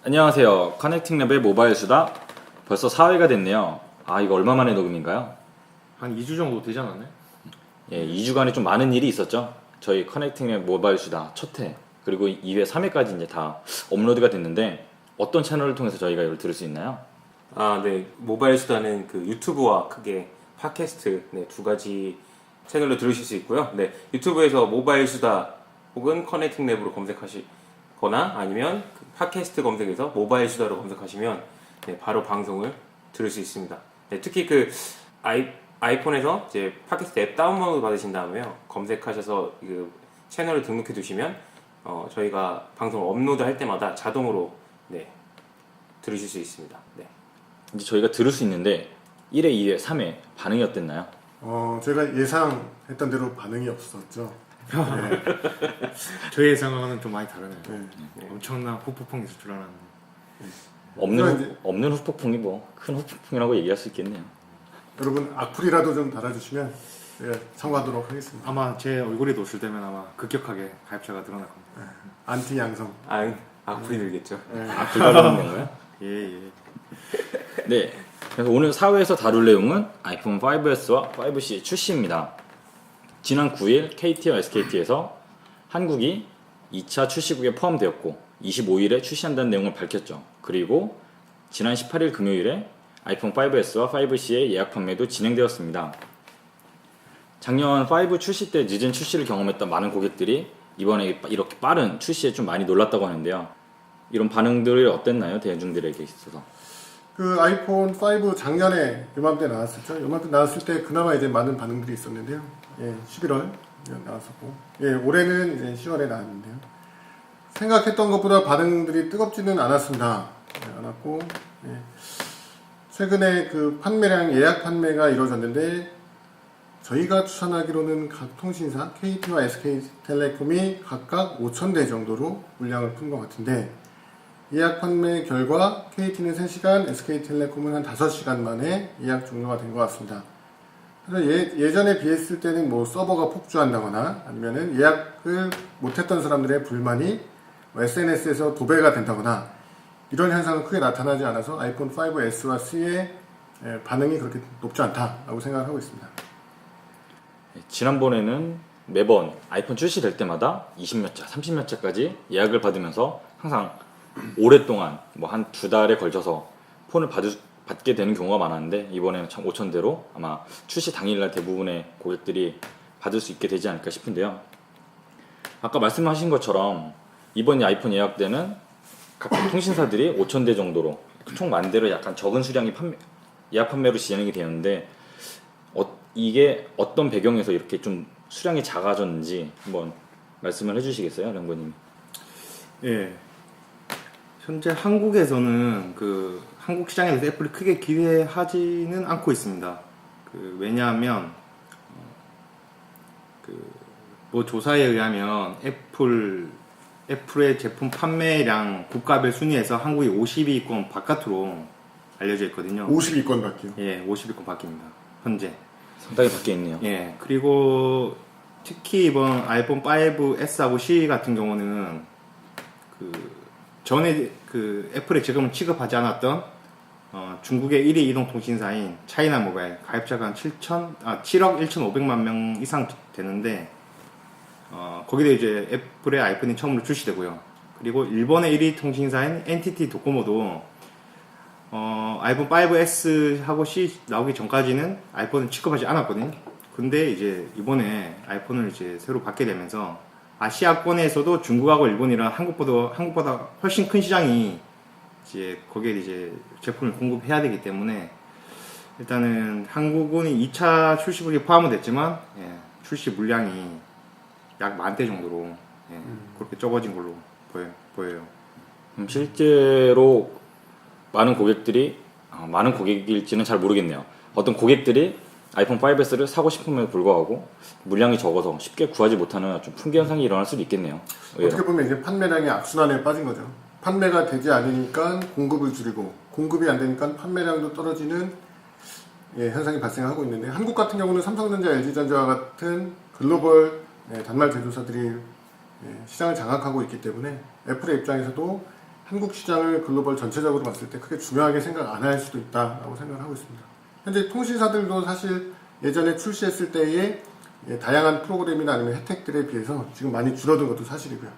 안녕하세요. 커넥팅랩의 모바일 수다 벌써 4회가 됐네요. 이거 얼마 만에 녹음인가요? 한 2주 정도 되지 않았나요? 예, 2주간에 좀 많은 일이 있었죠. 저희 커넥팅랩 모바일 수다 첫 회 그리고 2회, 3회까지 이제 다 업로드가 됐는데 어떤 채널을 통해서 저희가 이걸 들을 수 있나요? 네. 모바일 수다는 그 유튜브와 크게 팟캐스트 두 가지 채널로 들으실 수 있고요. 네. 유튜브에서 모바일 수다 혹은 커넥팅 랩으로 검색하시거나 아니면 그 팟캐스트 검색에서 모바일 수다로 검색하시면 바로 방송을 들을 수 있습니다. 네, 특히 그 아이폰에서 이제 팟캐스트 앱 다운로드 받으신 다음에요. 검색하셔서 그 채널을 등록해 두시면 저희가 방송을 업로드 할 때마다 자동으로 들으실 수 있습니다. 네. 이제 저희가 들을 수 있는데 1회, 2회, 3회 반응이 어땠나요? 제가 예상했던 대로 반응이 없었죠. 네. 저희 예상과는 좀 많이 다르네요. 네. 엄청난 후폭풍이 있을 줄 알았는데. 없는 후폭풍이 뭐 큰 후폭풍이라고 얘기할 수 있겠네요. 여러분 악플이라도 좀 달아주시면 제가 참고하도록 하겠습니다. 아마 제 얼굴이 노출되면 아마 급격하게 가입자가 늘어날 겁니다. 안티 양성. 악플이 늘겠죠. 불가능한 건가요? 예. 네. 그래서 오늘 4회에서 다룰 내용은 아이폰 5S와 5C 출시입니다. 지난 9일 KT와 SKT에서 한국이 2차 출시국에 포함되었고 25일에 출시한다는 내용을 밝혔죠. 그리고 지난 18일 금요일에 아이폰 5S와 5C의 예약 판매도 진행되었습니다. 작년 5 출시 때 늦은 출시를 경험했던 많은 고객들이 이번에 이렇게 빠른 출시에 좀 많이 놀랐다고 하는데요. 이런 반응들이 어땠나요? 대중들에게 있어서. 그 아이폰 5 작년에 요맘때 나왔었죠. 요맘때 나왔을 때 그나마 이제 많은 반응들이 있었는데요. 11월 나왔었고, 올해는 이제 10월에 나왔는데요. 생각했던 것보다 반응들이 뜨겁지는 않았습니다. 않았고, 최근에 그 판매량 예약 판매가 이루어졌는데 저희가 추천하기로는 각 통신사 KT와 SK텔레콤이 각각 5,000대 정도로 물량을 푼 것 같은데 예약 판매 결과 KT는 3시간, SK텔레콤은 한 5시간 만에 예약 종료가 된 것 같습니다. 그래서 예전에 비했을 때는 뭐 서버가 폭주한다거나 아니면은 예약을 못했던 사람들의 불만이 SNS에서 도배가 된다거나 이런 현상은 크게 나타나지 않아서 아이폰 5S와 C의 반응이 그렇게 높지 않다라고 생각하고 있습니다. 지난번에는 매번 아이폰 출시될 때마다 20몇 차, 30몇 차까지 예약을 받으면서 항상 오랫동안 뭐 한 2달에 걸쳐서 폰을 받게 되는 경우가 많았는데 이번에는 참 5,000대로 아마 출시 당일날 대부분의 고객들이 받을 수 있게 되지 않을까 싶은데요. 아까 말씀하신 것처럼 이번 아이폰 예약 때는 각각 통신사들이 5,000대 정도로 총 만대로 약간 적은 수량이 예약 판매로 진행이 되는데 이게 어떤 배경에서 이렇게 좀 수량이 작아졌는지 한번 말씀을 해주시겠어요, 랭고님? 예. 현재 한국에서는 그 한국 시장에 대해서 애플이 크게 기대하지는 않고 있습니다. 왜냐하면 뭐 조사에 의하면 애플의 제품 판매량 국가별 순위에서 한국이 50위권 바깥으로 알려져 있거든요. 50위권 밖이요? 예, 50위권 밖입니다. 현재. 상당히 밖에 있네요. 예, 그리고 특히 이번 아이폰 5S하고 C 같은 경우는 전에 애플에 지금 취급하지 않았던 중국의 1위 이동통신사인 차이나 모바일 가입자가 한 7억 1,500만 명 이상 되는데 거기도 이제 애플의 아이폰이 처음으로 출시되고요. 그리고 일본의 1위 통신사인 NTT 도코모도 아이폰 5S하고 C 나오기 전까지는 아이폰을 취급하지 않았거든요. 근데 이제 이번에 아이폰을 이제 새로 받게 되면서 아시아권에서도 중국하고 일본이랑 한국보다 훨씬 큰 시장이 이제 거기에 이제 제품을 공급해야 되기 때문에 일단은 한국은 2차 출시국에 포함은 됐지만 출시 물량이 약 10,000대 정도로 그렇게 적어진 걸로 보여요. 실제로 많은 고객일지는 잘 모르겠네요. 어떤 고객들이 아이폰 5S를 사고 싶음에도 불구하고 물량이 적어서 쉽게 구하지 못하는 좀 풍기 현상이 일어날 수도 있겠네요. 어떻게 보면 이제 판매량이 악순환에 빠진 거죠. 판매가 되지 않으니까 공급을 줄이고 공급이 안 되니까 판매량도 떨어지는 현상이 발생하고 있는데 한국 같은 경우는 삼성전자, LG전자와 같은 글로벌 단말 제조사들이 시장을 장악하고 있기 때문에 애플의 입장에서도 한국 시장을 글로벌 전체적으로 봤을 때 크게 중요하게 생각 안 할 수도 있다라고 생각을 하고 있습니다. 현재 통신사들도 사실 예전에 출시했을 때의 다양한 프로그램이나 아니면 혜택들에 비해서 지금 많이 줄어든 것도 사실이고요.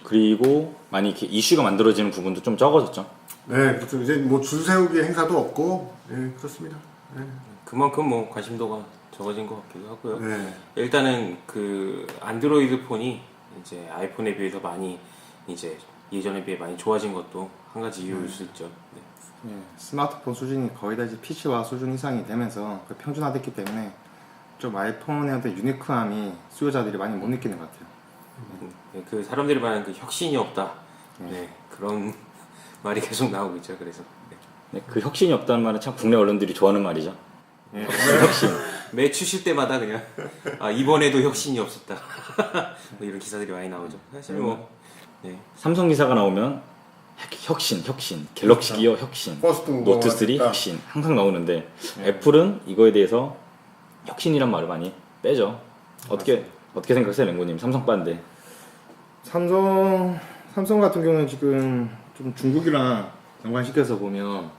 그리고 많이 이렇게 이슈가 만들어지는 부분도 좀 적어졌죠. 네, 그렇죠. 이제 뭐 줄 세우기 행사도 없고, 네, 그렇습니다. 네. 그만큼 뭐 관심도가 적어진 것 같기도 하고요. 네. 일단은 그 안드로이드 폰이 이제 아이폰에 비해서 많이 이제 예전에 비해 많이 좋아진 것도 한 가지 이유일 수 있죠. 네. 예, 스마트폰 수준이 거의 다 이제 PC와 수준 이상이 되면서 평준화됐기 때문에 좀 아이폰의 어떤 유니크함이 수요자들이 많이 못 느끼는 것 같아요. 네, 그 사람들이 말하는 그 혁신이 없다. 네, 그런 말이 계속 나오고 있죠. 그래서 네. 네, 그 혁신이 없다는 말은 참 국내 언론들이 좋아하는 말이죠. 예. 혁신. 매 추실 때마다 그냥 이번에도 혁신이 없었다. 뭐 이런 기사들이 많이 나오죠. 사실 뭐 네. 삼성 기사가 나오면 혁신, 갤럭시 기어 혁신, 퍼스트 노트 3 무버가 혁신 항상 나오는데 애플은 이거에 대해서 혁신이란 말을 많이 빼죠. 어떻게 생각하세요, 랭고님? 삼성 반대. 삼성 같은 경우는 지금 좀 중국이랑 연관시켜서 보면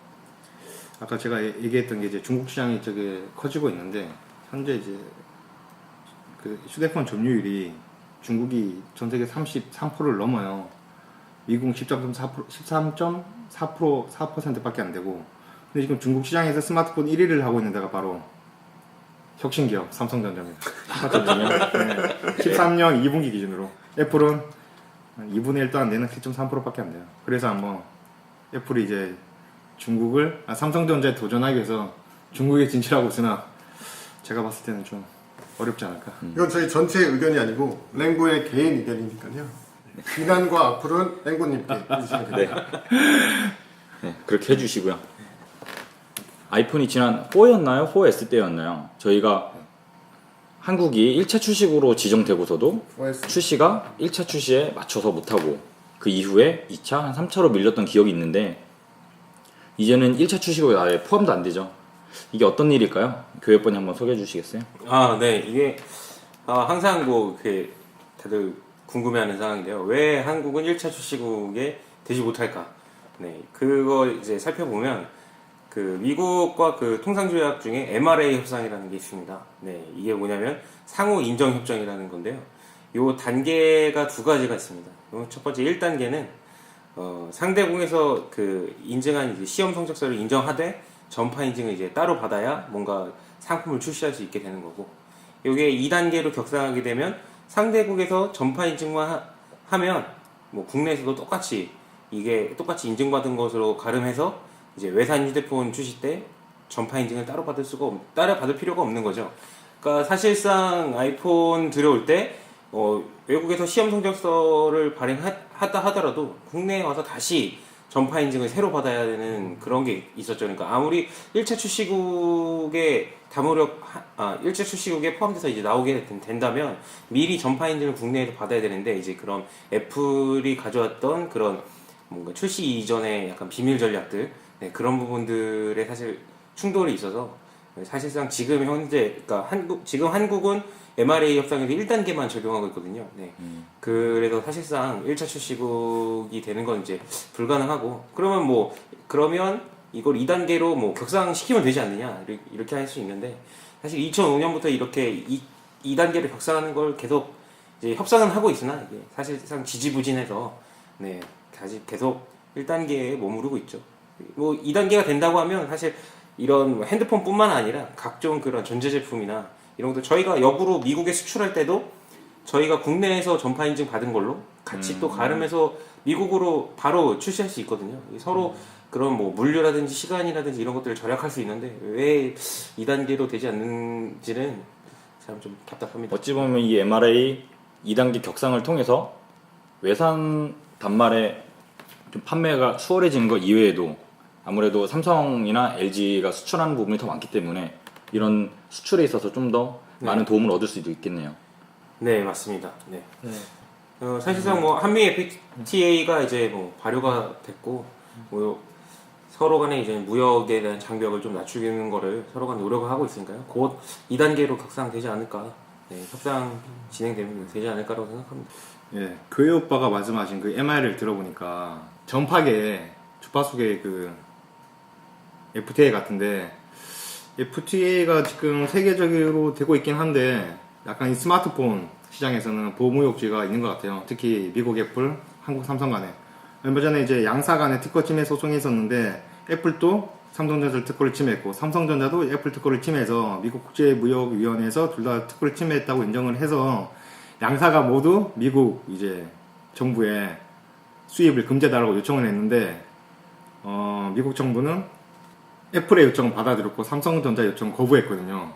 아까 제가 얘기했던 게 이제 중국 시장이 저게 커지고 있는데 현재 이제 그 휴대폰 점유율이 중국이 전 세계 33%를 넘어요. 미국 13.4%밖에 안 되고. 근데 지금 중국 시장에서 스마트폰 1위를 하고 있는 데가 바로 혁신기업 삼성전자입니다. 네. 13년 2분기 기준으로 애플은 2분의 1도 안 되는 7.3%밖에 안 돼요. 그래서 한번 애플이 이제 삼성전자에 도전하기 위해서 중국에 진출하고 있으나 제가 봤을 때는 좀 어렵지 않을까. 이건 저희 전체 의견이 아니고 랭고의 개인 의견이니까요. 비난과 악플은 랭고님께 해주시면 됩니다. 네, 그렇게 해주시고요. 아이폰이 지난 4였나요? 4S 때였나요? 저희가 한국이 1차 출시국으로 지정되고서도 4S. 출시가 1차 출시에 맞춰서 못하고 그 이후에 2차, 한 3차로 밀렸던 기억이 있는데 이제는 1차 출시국에 아예 포함도 안 되죠. 이게 어떤 일일까요? 교육번이 한번 소개해 주시겠어요? 네, 이게 항상 뭐 이렇게 다들 궁금해하는 상황인데요. 왜 한국은 1차 출시국에 되지 못할까? 네, 그거 이제 살펴보면 그 미국과 그 통상조약 중에 MRA 협상이라는 게 있습니다. 네, 이게 뭐냐면 상호 인정 협정이라는 건데요. 요 단계가 두 가지가 있습니다. 첫 번째 1단계는 상대국에서 그 인증한 이제 시험 성적서를 인정하되 전파 인증을 이제 따로 받아야 뭔가 상품을 출시할 수 있게 되는 거고, 요게 2단계로 격상하게 되면 상대국에서 전파 인증만 하면 뭐 국내에서도 똑같이 인증받은 것으로 가름해서 이제 외산 휴대폰 출시 때 전파 인증을 따로 받을 필요가 없는 거죠. 그러니까 사실상 아이폰 들여올 때 외국에서 시험 성적서를 발행하다 하더라도 국내에 와서 다시 전파 인증을 새로 받아야 되는 그런 게 있었죠. 그러니까 아무리 1차 출시국에 1차 출시국에 포함돼서 이제 나오게 된다면 미리 전파 인증을 국내에서 받아야 되는데, 이제 그런 애플이 가져왔던 그런 뭔가 출시 이전의 약간 비밀 전략들, 네, 그런 부분들에 사실 충돌이 있어서 사실상 지금 현재 그러니까 지금 한국은 MRA 협상에서 1단계만 적용하고 있거든요. 네. 그래서 사실상 1차 출시국이 되는 건 이제 불가능하고, 그러면 이걸 2단계로 뭐 격상시키면 되지 않느냐 이렇게 할 수 있는데, 사실 2005년부터 이렇게 2단계를 격상하는 걸 계속 이제 협상은 하고 있으나 이게 사실상 지지부진해서 네, 다시 계속 1단계에 머무르고 있죠. 뭐 2단계가 된다고 하면 사실 이런 핸드폰뿐만 아니라 각종 그런 전자제품이나 이런 것도 저희가 역으로 미국에 수출할 때도 저희가 국내에서 전파 인증 받은 걸로 같이 또 가름해서 미국으로 바로 출시할 수 있거든요. 서로 그런 뭐 물류라든지 시간이라든지 이런 것들을 절약할 수 있는데 왜 2단계로 되지 않는지는 참 좀 답답합니다. 어찌 보면 이 MRA 2단계 격상을 통해서 외산 단말의 좀 판매가 수월해지는 것 이외에도 아무래도 삼성이나 LG가 수출하는 부분이 더 많기 때문에 이런 수출에 있어서 좀 더 많은 도움을 얻을 수도 있겠네요. 네, 맞습니다. 네. 사실상 뭐 한미 FTA가 이제 뭐 발효가 됐고 뭐 서로 간에 이제 무역에 대한 장벽을 좀 낮추는 거를 서로 간 노력을 하고 있으니까요. 곧 2단계로 격상되지 않을까. 네, 협상 진행되면 되지 않을까라고 생각합니다. 예, 교회 오빠가 말씀하신 그 MI를 들어보니까 전파계 주파수계 그 FTA 같은데 FTA가 지금 세계적으로 되고 있긴 한데 약간 이 스마트폰 시장에서는 보호무역주의가 있는 것 같아요. 특히 미국 애플, 한국 삼성 간에 얼마 전에 이제 양사 간에 특허 침해 소송이 있었는데 애플도 삼성전자를 특허를 침해했고 삼성전자도 애플 특허를 침해해서 미국 국제무역위원회에서 둘 다 특허를 침해했다고 인정을 해서 양사가 모두 미국 이제 정부에 수입을 금지해달라고 요청을 했는데 미국 정부는 애플의 요청을 받아들였고 삼성전자 요청을 거부했거든요.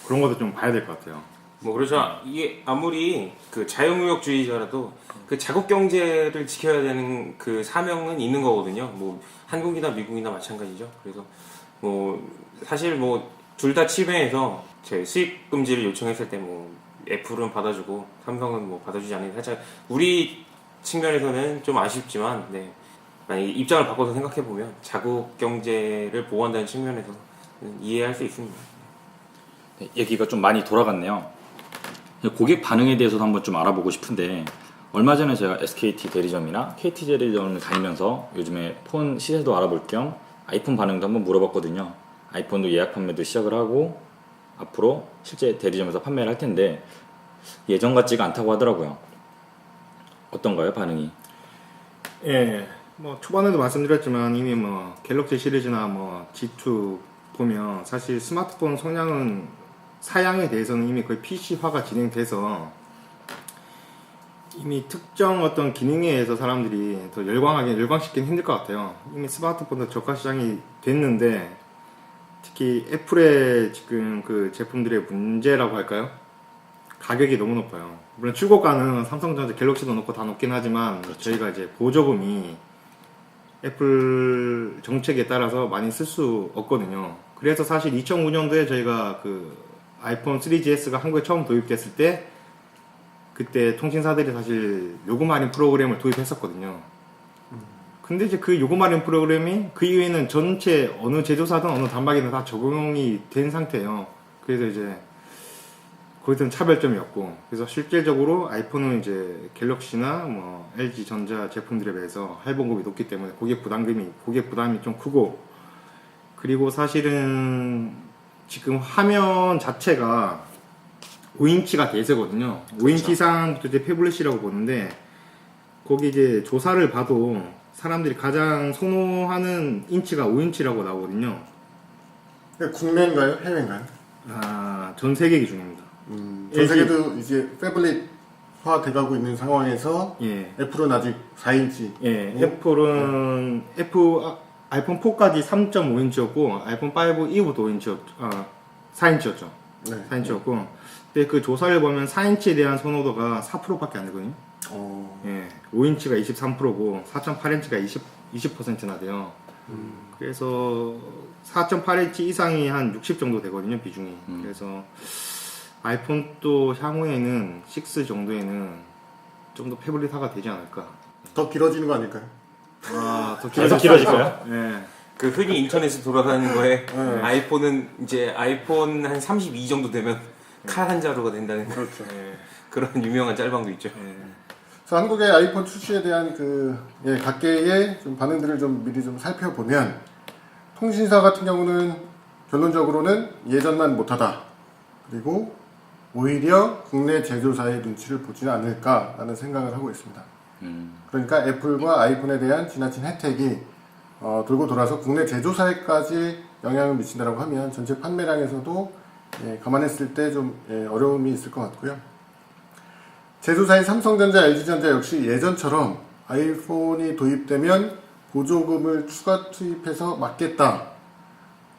그런 것도 좀 봐야 될 것 같아요. 뭐 그렇죠. 이게 아무리 그 자유무역주의자라도 그 자국 경제를 지켜야 되는 그 사명은 있는 거거든요. 뭐 한국이나 미국이나 마찬가지죠. 그래서 뭐 사실 뭐 둘 다 침해해서 제 수입 금지를 요청했을 때 뭐 애플은 받아주고 삼성은 뭐 받아주지 않는 살짝 우리 측면에서는 좀 아쉽지만 네. 만약에 입장을 바꿔서 생각해 보면 자국 경제를 보호한다는 측면에서 이해할 수 있습니다. 네, 얘기가 좀 많이 돌아갔네요. 고객 반응에 대해서도 한번 좀 알아보고 싶은데 얼마 전에 제가 SKT 대리점이나 KT 대리점을 다니면서 요즘에 폰 시세도 알아볼 겸 아이폰 반응도 한번 물어봤거든요. 아이폰도 예약 판매도 시작을 하고 앞으로 실제 대리점에서 판매를 할 텐데 예전 같지가 않다고 하더라고요. 어떤가요, 반응이? 예, 뭐 초반에도 말씀드렸지만 이미 뭐 갤럭시 시리즈나 뭐 G2 보면 사실 스마트폰 성향은 사양에 대해서는 이미 거의 PC화가 진행돼서 이미 특정 어떤 기능에 의해서 사람들이 더 열광시키긴 힘들 것 같아요. 이미 스마트폰도 저가 시장이 됐는데 특히 애플의 지금 그 제품들의 문제라고 할까요? 가격이 너무 높아요. 물론 출고가는 삼성전자 갤럭시도 높고 다 높긴 하지만 저희가 이제 보조금이 애플 정책에 따라서 많이 쓸 수 없거든요. 그래서 사실 2009년도에 저희가 그 아이폰 3GS가 한국에 처음 도입됐을 때 그때 통신사들이 사실 요금 할인 프로그램을 도입했었거든요. 근데 이제 그 요금 할인 프로그램이 그 이후에는 전체 어느 제조사든 어느 단말기든 다 적용이 된 상태예요. 그래서 이제 거기서는 차별점이 없고 그래서 실질적으로 아이폰은 이제 갤럭시나 뭐 LG 전자 제품들에 비해서 할부금이 높기 때문에 고객 부담이 좀 크고 그리고 사실은 지금 화면 자체가 5인치가 대세거든요. 5인치 이상부터 이제 패블릿이라고 보는데 거기 이제 조사를 봐도 사람들이 가장 선호하는 인치가 5인치라고 나오거든요. 국내인가요? 해외인가요? 전 세계 기준입니다. 전 세계도 이제 패블릿화 돼가고 있는 상황에서 예. 애플은 아직 4인치. 예, 애플은 아이폰 4까지 3.5인치였고 아이폰 5 이후부터 4인치였죠. 네. 4인치였고 근데 그 조사를 보면 4인치에 대한 선호도가 4%밖에 안 되거든요. 예, 5인치가 23%고 4.8인치가 20%나 돼요. 그래서 4.8인치 이상이 한 60 정도 되거든요, 비중이. 그래서 아이폰도 향후에는 6 정도에는 좀 더 패블릿화가 되지 않을까. 더 길어지는 거 아닐까요? 더 계속 길어질까요? 예. 그 흔히 인터넷에 돌아다니는 거에 네. 아이폰은 이제 아이폰 한 32 정도 되면 칼 한 자루가 된다는 그렇죠. 그런 유명한 짤방도 있죠. 그래서 한국의 아이폰 출시에 대한 그 각계의 좀 반응들을 좀 미리 좀 살펴보면 통신사 같은 경우는 결론적으로는 예전만 못하다. 그리고 오히려 국내 제조사의 눈치를 보지는 않을까라는 생각을 하고 있습니다. 그러니까 애플과 아이폰에 대한 지나친 혜택이 돌고 돌아서 국내 제조사에까지 영향을 미친다고 하면 전체 판매량에서도 감안했을 때 좀 어려움이 있을 것 같고요. 제조사인 삼성전자, LG전자 역시 예전처럼 아이폰이 도입되면 보조금을 추가 투입해서 막겠다.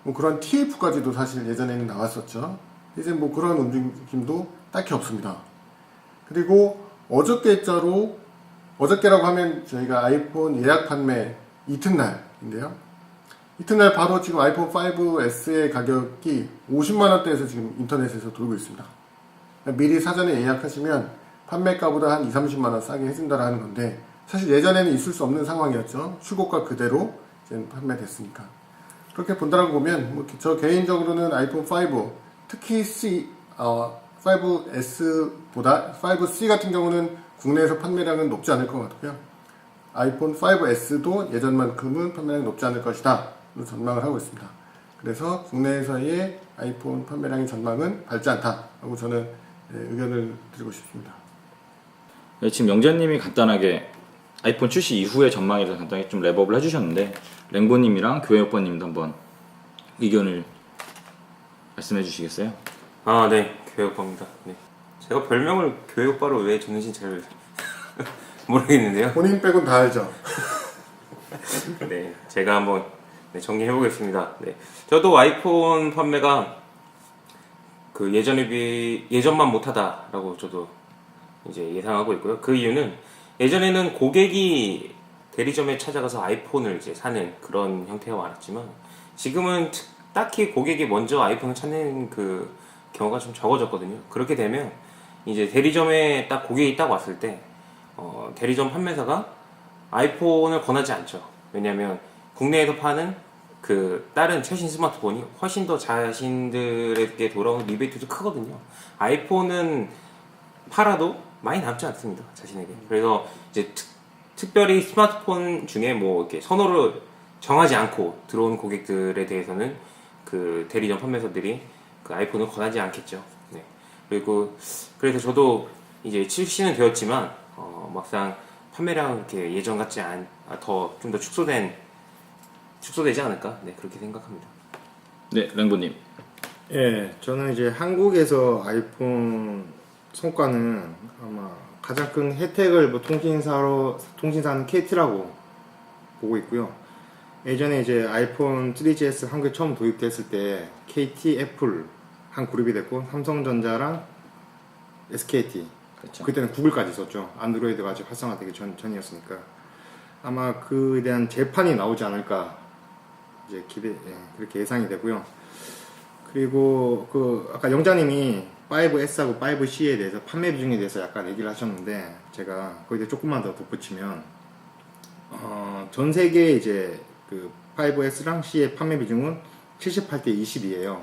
뭐 그런 TF까지도 사실 예전에는 나왔었죠. 이제 뭐 그런 움직임도 딱히 없습니다. 그리고 어저께자로 어저께라고 하면 저희가 아이폰 예약 판매 이튿날인데요. 이튿날 바로 지금 아이폰 5S의 가격이 50만원대에서 지금 인터넷에서 돌고 있습니다. 미리 사전에 예약하시면 판매가보다 한 2~30만원 싸게 해준다라는 건데 사실 예전에는 있을 수 없는 상황이었죠. 출고가 그대로 이제 판매됐으니까. 그렇게 본다라고 보면 뭐 저 개인적으로는 아이폰 5 특히 5S보다 5C 같은 경우는 국내에서 판매량은 높지 않을 것 같고요. 아이폰 5S도 예전만큼은 판매량이 높지 않을 것이다 전망을 하고 있습니다. 그래서 국내에서의 아이폰 판매량의 전망은 밝지 않다라고 저는 의견을 드리고 싶습니다. 네, 지금 영재님이 간단하게 아이폰 출시 이후의 전망에 대해서 간단히 좀 랩업을 해주셨는데 랭보님이랑 교회 오빠님도 한번 의견을 말씀해 주시겠어요? 아, 네, 교회 오빠입니다. 네. 제가 별명을 교회 오빠로 왜 줬는지 잘 모르겠는데요. 본인 빼곤 다 알죠. 네, 제가 한번 정리해 보겠습니다. 네, 저도 아이폰 판매가 그 예전만 못하다라고 저도 이제 예상하고 있고요. 그 이유는 예전에는 고객이 대리점에 찾아가서 아이폰을 이제 사는 그런 형태가 많았지만 지금은 딱히 고객이 먼저 아이폰을 찾는 그 경우가 좀 적어졌거든요. 그렇게 되면 이제 대리점에 딱 고객이 딱 왔을 때 대리점 판매사가 아이폰을 권하지 않죠. 왜냐하면 국내에서 파는 그 다른 최신 스마트폰이 훨씬 더 자신들에게 돌아오는 리베이트도 크거든요. 아이폰은 팔아도 많이 남지 않습니다. 자신에게. 그래서 이제 특별히 스마트폰 중에 뭐 이렇게 선호를 정하지 않고 들어온 고객들에 대해서는 그 대리점 판매사들이 그 아이폰을 권하지 않겠죠. 네. 그리고 그래서 저도 이제 출시는 되었지만 막상 판매량 이렇게 예전 같지 않, 좀 더 축소되지 않을까? 네, 그렇게 생각합니다. 네, 랭보님. 예, 저는 이제 한국에서 아이폰 성과는 아마 가장 큰 혜택을 뭐 통신사는 KT라고 보고 있고요. 예전에 이제 아이폰 3GS 한국에 처음 도입됐을 때 KT, 애플 한 그룹이 됐고 삼성전자랑 SKT 그렇죠. 그때는 구글까지 있었죠. 안드로이드가 아직 활성화되기 전이었으니까 아마 그에 대한 재판이 나오지 않을까 이제 그렇게 예상이 되고요. 그리고 그 아까 영자님이 5S하고 5C에 대해서 판매 비중에 대해서 약간 얘기를 하셨는데 제가 거기에 조금만 더 덧붙이면 전 세계 이제 그 5S랑 C의 판매 비중은 78대 20이에요.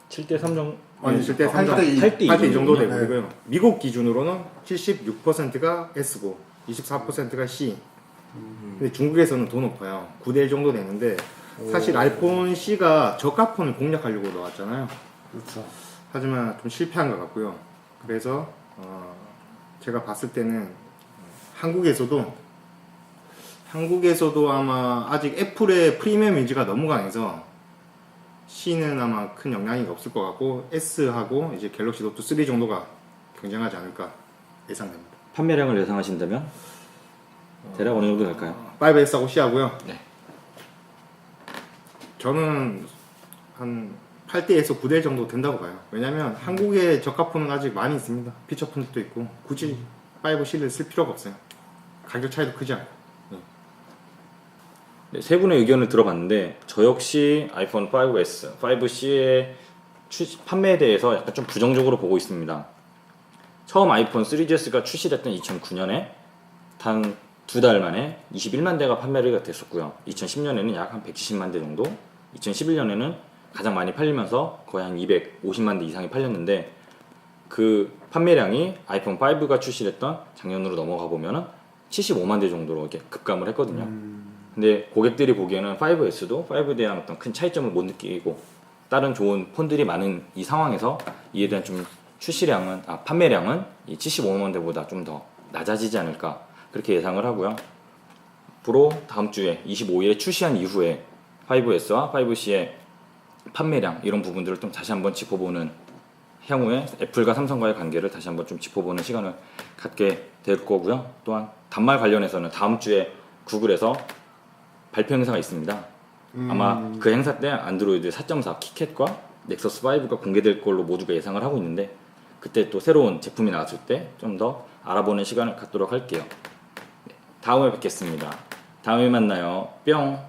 7대 3 정도. 아니 7대 3 8대 2. 8대 2 정도 네. 되고요. 미국 기준으로는 76%가 S고 24%가 C. 근데 중국에서는 더 높아요. 9대 1 정도 되는데 사실 아이폰 C가 저가폰을 공략하려고 나왔잖아요. 그렇죠. 하지만 좀 실패한 것 같고요. 그래서 제가 봤을 때는 한국에서도 아마 아직 애플의 프리미엄 이미지가 너무 강해서 C는 아마 큰 영향이 없을 것 같고 S하고 이제 갤럭시 노트 3 정도가 경쟁하지 않을까 예상됩니다. 판매량을 예상하신다면 대략 어느 정도 될까요? 5S하고 C하고요. 네. 저는 한 8대에서 9대 정도 된다고 봐요. 왜냐면 한국에 저가폰은 아직 많이 있습니다. 피처폰도 있고 굳이 5C를 쓸 필요가 없어요. 가격 차이도 크지 않고. 네, 세 분의 의견을 들어봤는데 저 역시 아이폰 5S, 5C의 판매에 대해서 약간 좀 부정적으로 보고 있습니다. 처음 아이폰 3GS가 출시됐던 2009년에 단 2달 만에 21만 대가 판매가 됐었고요. 2010년에는 약 한 170만 대 정도, 2011년에는 가장 많이 팔리면서 거의 한 250만 대 이상이 팔렸는데 그 판매량이 아이폰 5가 출시됐던 작년으로 넘어가 보면은 75만 대 정도로 이렇게 급감을 했거든요. 근데 고객들이 보기에는 5S도 5에 대한 어떤 큰 차이점을 못 느끼고 다른 좋은 폰들이 많은 이 상황에서 이에 대한 좀 판매량은 이 75만 대보다 좀 더 낮아지지 않을까 그렇게 예상을 하고요. 앞으로 다음 주에 25일에 출시한 이후에 5S와 5C의 판매량 이런 부분들을 좀 다시 한번 짚어보는 향후에 애플과 삼성과의 관계를 다시 한번 좀 짚어보는 시간을 갖게 될 거고요. 또한 단말 관련해서는 다음 주에 구글에서 발표 행사가 있습니다. 아마 그 행사 때 안드로이드 4.4 키캣과 넥서스 5가 공개될 걸로 모두가 예상을 하고 있는데 그때 또 새로운 제품이 나왔을 때 좀 더 알아보는 시간을 갖도록 할게요. 네, 다음에 뵙겠습니다. 다음에 만나요. 뿅.